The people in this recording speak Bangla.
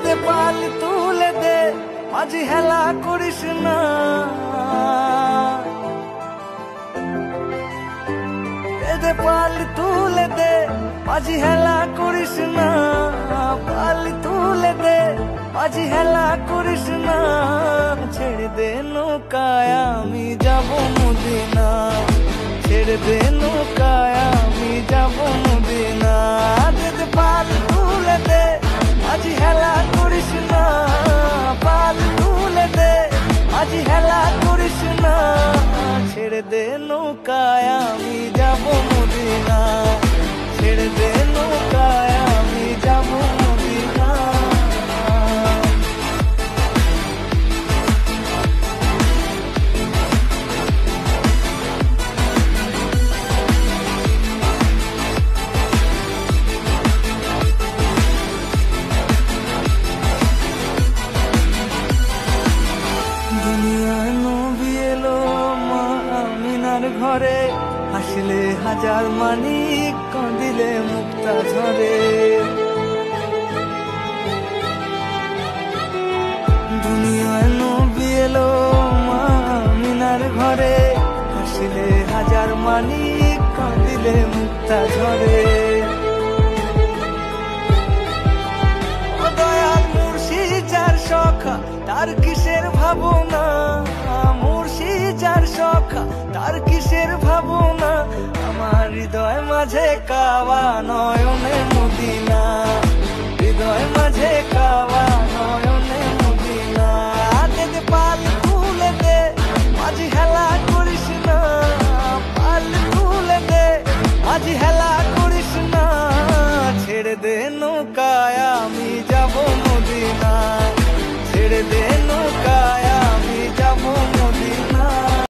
দে পাল তুলে দে, মাঝি হেলা করিস না। দে পাল তুলে দে, মাঝি হেলা করিস না। পাল তুলে দে, মাঝি হেলা করিস না। ছেড়ে দে নৌকায় আমি যাব মদিনা, ছেড়ে দে নৌকায় আমি যাব মদিনা। দে পাল তুলে দে, মাঝি হেলা করিস না। পাল তুলে দে, মাঝি হেলা করিস না। ছেড়ে দে নৌকায় আমি যাব মদিনা, ছেড়ে দে নৌকায় আমি যাব মদিনা। দুনিয়ায় নবী এলো মা আমিনার ঘরে, হাসলে হাজার মানিক কাঁদিলে মুক্তা ঝরে। দুনিয়ায় নবী এলো মা আমিনার ঘরে, হাসলে হাজার মানিক কাঁদিলে মুক্তা ঝরে। দয়াল মুর্শিদ যার সখা তার কিসের ভাবনা, মুর্শিদ যার সখা তার কিসের ভাবনা। আমার হৃদয় মাঝে কাওয়া নয়নে মদিনা, হৃদয় মাঝে কাওয়া নয়নে মদিনা। দে পাল তুলে দে, মাঝি হেলা করিস না। পাল তুলে দে, মাঝি হেলা করিস না। ছেড়ে দে নৌকায় আমি যাব মদিনা, ছেড়ে দে